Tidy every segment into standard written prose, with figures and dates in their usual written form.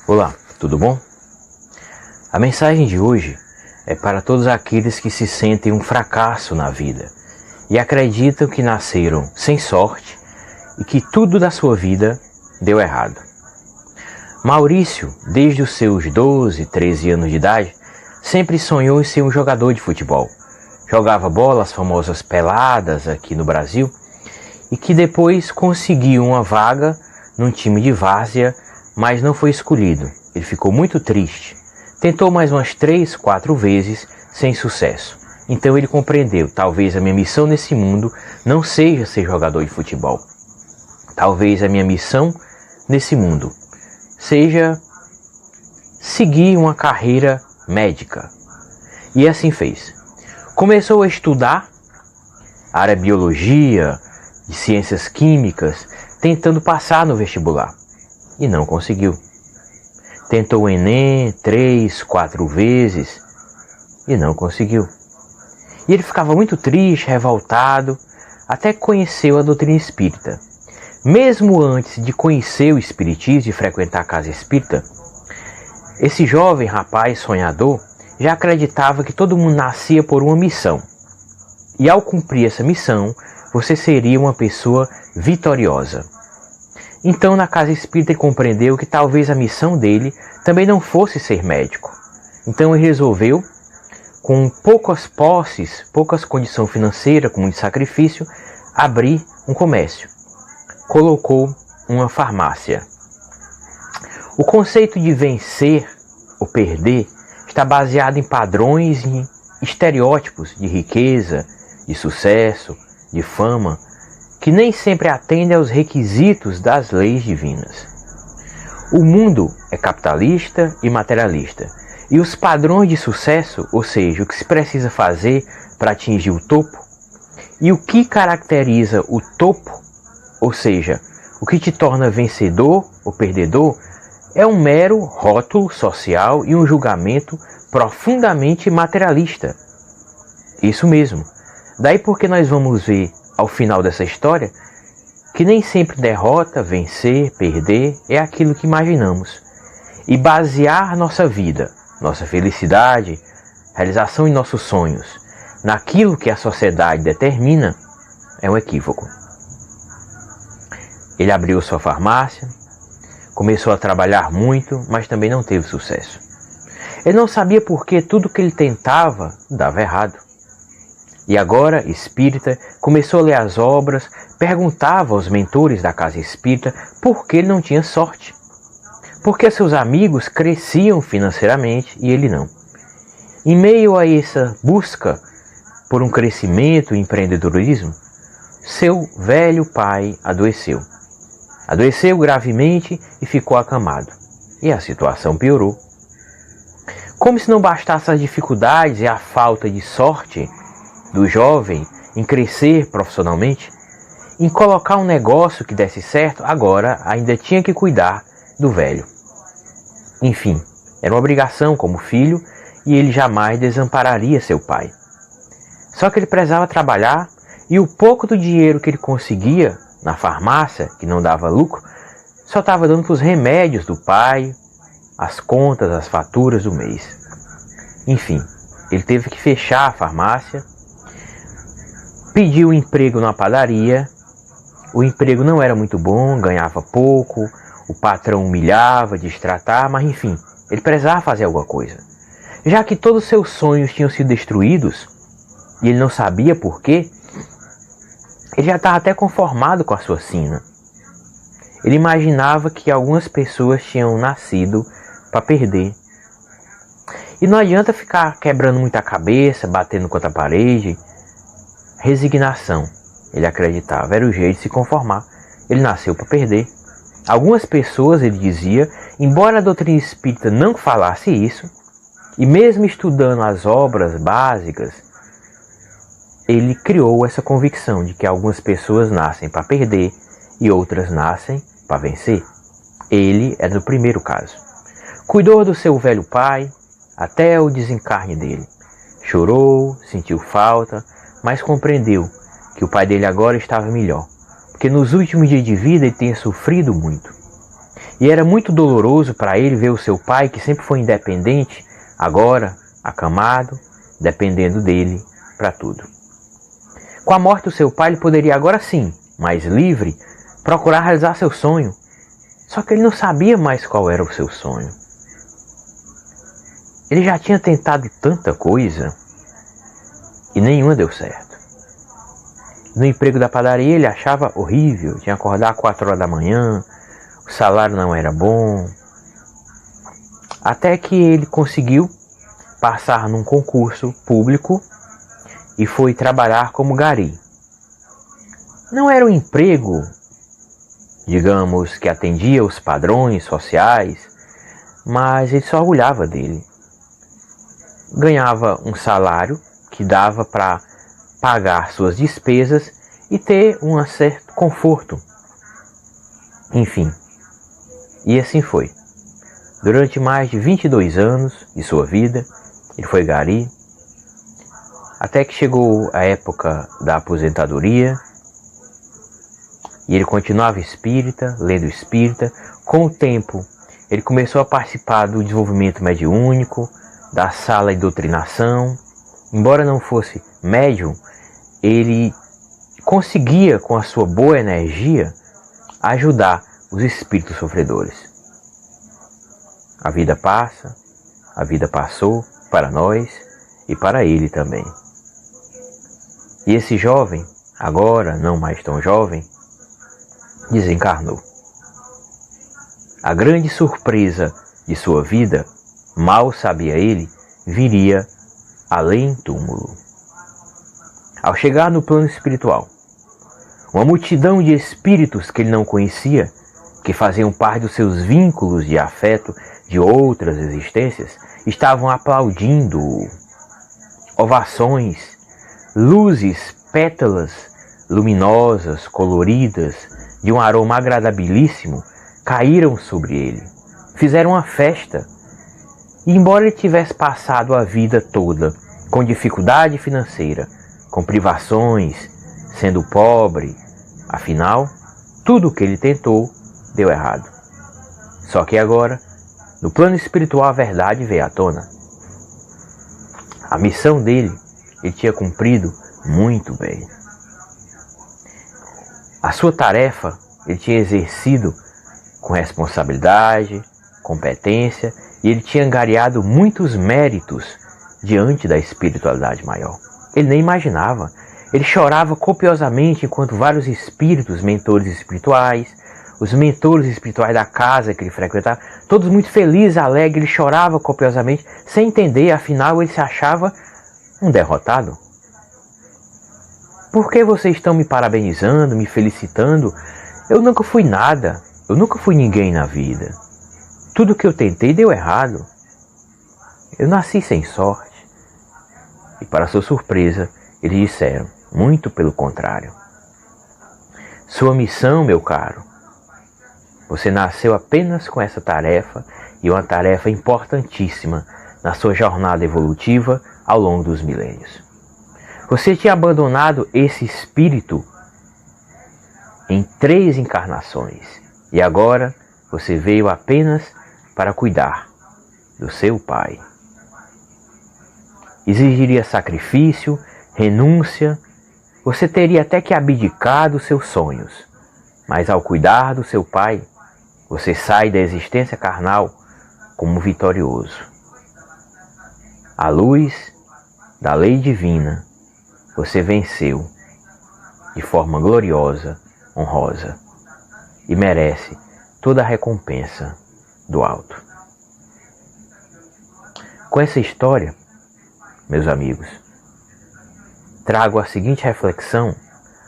Olá, tudo bom? A mensagem de hoje é para todos aqueles que se sentem um fracasso na vida e acreditam que nasceram sem sorte e que tudo da sua vida deu errado. Maurício, desde os seus 12, 13 anos de idade, sempre sonhou em ser um jogador de futebol. Jogava bola, as famosas peladas aqui no Brasil, e que depois conseguiu uma vaga num time de várzea, mas não foi escolhido. Ele ficou muito triste. Tentou mais umas 3, 4 vezes sem sucesso. Então ele compreendeu, talvez a minha missão nesse mundo não seja ser jogador de futebol. Talvez a minha missão nesse mundo seja seguir uma carreira médica. E assim fez. Começou a estudar a área de biologia, de ciências químicas, tentando passar no vestibular. E não conseguiu. Tentou o Enem 3, 4 vezes e não conseguiu. E ele ficava muito triste, revoltado, até que conheceu a doutrina espírita. Mesmo antes de conhecer o espiritismo e frequentar a casa espírita, esse jovem rapaz sonhador já acreditava que todo mundo nascia por uma missão. E ao cumprir essa missão, você seria uma pessoa vitoriosa. Então, na casa espírita, ele compreendeu que talvez a missão dele também não fosse ser médico. Então, ele resolveu, com poucas posses, poucas condições financeiras, com muito sacrifício, abrir um comércio. Colocou uma farmácia. O conceito de vencer ou perder está baseado em padrões e estereótipos de riqueza, de sucesso, de fama, que nem sempre atendem aos requisitos das leis divinas. O mundo é capitalista e materialista, e os padrões de sucesso, ou seja, o que se precisa fazer para atingir o topo, e o que caracteriza o topo, ou seja, o que te torna vencedor ou perdedor, é um mero rótulo social e um julgamento profundamente materialista. Isso mesmo. Daí porque nós vamos ver ao final dessa história que nem sempre derrota, vencer, perder é aquilo que imaginamos. E basear nossa vida, nossa felicidade, realização em nossos sonhos, naquilo que a sociedade determina, é um equívoco. Ele abriu sua farmácia, começou a trabalhar muito, mas também não teve sucesso. Ele não sabia por que tudo que ele tentava dava errado. E agora, espírita, começou a ler as obras, perguntava aos mentores da casa espírita por que ele não tinha sorte. Porque seus amigos cresciam financeiramente e ele não. Em meio a essa busca por um crescimento e empreendedorismo, seu velho pai adoeceu. Adoeceu gravemente e ficou acamado. E a situação piorou. Como se não bastasse as dificuldades e a falta de sorte do jovem em crescer profissionalmente, em colocar um negócio que desse certo, agora ainda tinha que cuidar do velho. Enfim, era uma obrigação como filho e ele jamais desampararia seu pai. Só que ele precisava trabalhar e o pouco do dinheiro que ele conseguia na farmácia, que não dava lucro, só estava dando para os remédios do pai, as contas, as faturas do mês. Enfim, ele teve que fechar a farmácia, pediu um emprego na padaria, o emprego não era muito bom, ganhava pouco, o patrão humilhava, destratava, mas enfim, ele precisava fazer alguma coisa. Já que todos os seus sonhos tinham sido destruídos, e ele não sabia por quê, ele já estava até conformado com a sua sina. Ele imaginava que algumas pessoas tinham nascido para perder. E não adianta ficar quebrando muita cabeça, batendo contra a parede. Resignação, ele acreditava, era o jeito de se conformar. Ele nasceu para perder. Algumas pessoas, ele dizia, embora a doutrina espírita não falasse isso, e mesmo estudando as obras básicas, ele criou essa convicção de que algumas pessoas nascem para perder e outras nascem para vencer. Ele era do primeiro caso. Cuidou do seu velho pai até o desencarne dele. Chorou, sentiu falta, mas compreendeu que o pai dele agora estava melhor, porque nos últimos dias de vida ele tinha sofrido muito. E era muito doloroso para ele ver o seu pai, que sempre foi independente, agora acamado, dependendo dele para tudo. Com a morte do seu pai, ele poderia agora sim, mais livre, procurar realizar seu sonho. Só que ele não sabia mais qual era o seu sonho. Ele já tinha tentado tanta coisa e nenhuma deu certo. No emprego da padaria ele achava horrível, tinha que acordar às 4 horas da manhã, o salário não era bom. Até que ele conseguiu passar num concurso público e foi trabalhar como gari. Não era um emprego, digamos, que atendia os padrões sociais, mas ele se orgulhava dele. Ganhava um salário que dava para pagar suas despesas e ter um certo conforto. Enfim, e assim foi. Durante mais de 22 anos de sua vida, ele foi gari, até que chegou a época da aposentadoria, e ele continuava espírita, lendo espírita. Com o tempo, ele começou a participar do desenvolvimento mediúnico, da sala de doutrinação. Embora não fosse médium, ele conseguia, com a sua boa energia, ajudar os espíritos sofredores. A vida passa, a vida passou para nós e para ele também. E esse jovem, agora não mais tão jovem, desencarnou. A grande surpresa de sua vida, mal sabia ele, viria além túmulo. Ao chegar no plano espiritual, uma multidão de espíritos que ele não conhecia, que faziam parte dos seus vínculos de afeto de outras existências, estavam aplaudindo-o. Ovações, luzes, pétalas luminosas, coloridas, de um aroma agradabilíssimo, caíram sobre ele. Fizeram uma festa. E embora ele tivesse passado a vida toda com dificuldade financeira, com privações, sendo pobre, afinal, tudo o que ele tentou deu errado. Só que agora, no plano espiritual, a verdade veio à tona. A missão dele, ele tinha cumprido muito bem. A sua tarefa, ele tinha exercido com responsabilidade, competência, e ele tinha angariado muitos méritos diante da espiritualidade maior. Ele nem imaginava. Ele chorava copiosamente enquanto vários espíritos, mentores espirituais, os mentores espirituais da casa que ele frequentava, todos muito felizes, alegres, ele chorava copiosamente, sem entender, afinal ele se achava um derrotado. Por que vocês estão me parabenizando, me felicitando? Eu nunca fui nada, eu nunca fui ninguém na vida. Tudo que eu tentei deu errado. Eu nasci sem sorte. E para sua surpresa, eles disseram, muito pelo contrário. Sua missão, meu caro, você nasceu apenas com essa tarefa, e uma tarefa importantíssima na sua jornada evolutiva ao longo dos milênios. Você tinha abandonado esse espírito em 3 encarnações, e agora você veio apenas para cuidar do seu pai. Exigiria sacrifício, renúncia, você teria até que abdicar dos seus sonhos, mas ao cuidar do seu pai, você sai da existência carnal como vitorioso. À luz da lei divina, você venceu de forma gloriosa, honrosa, e merece toda a recompensa do alto. Com essa história, meus amigos, trago a seguinte reflexão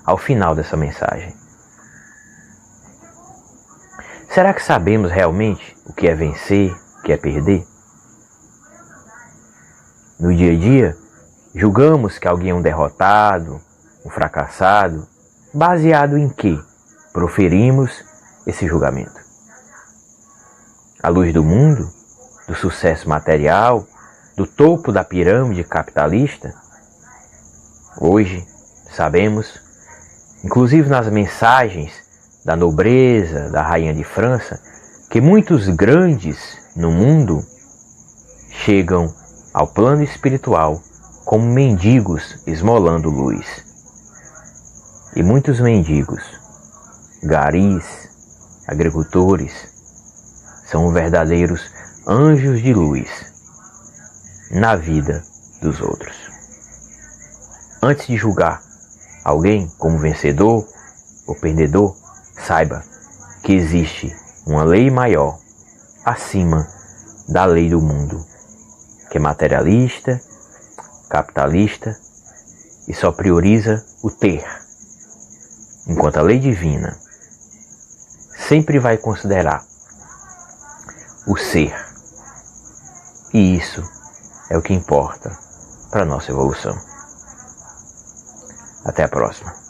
ao final dessa mensagem. Será que sabemos realmente o que é vencer, o que é perder? No dia a dia, julgamos que alguém é um derrotado, um fracassado, baseado em que proferimos esse julgamento? À luz do mundo, do sucesso material, do topo da pirâmide capitalista? Hoje, sabemos, inclusive nas mensagens da nobreza, da rainha de França, que muitos grandes no mundo chegam ao plano espiritual como mendigos esmolando luz. E muitos mendigos, garis, agricultores, são verdadeiros anjos de luz na vida dos outros. Antes de julgar alguém como vencedor ou perdedor, saiba que existe uma lei maior acima da lei do mundo, que é materialista, capitalista e só prioriza o ter, enquanto a lei divina sempre vai considerar o ser. E isso é o que importa para a nossa evolução. Até a próxima.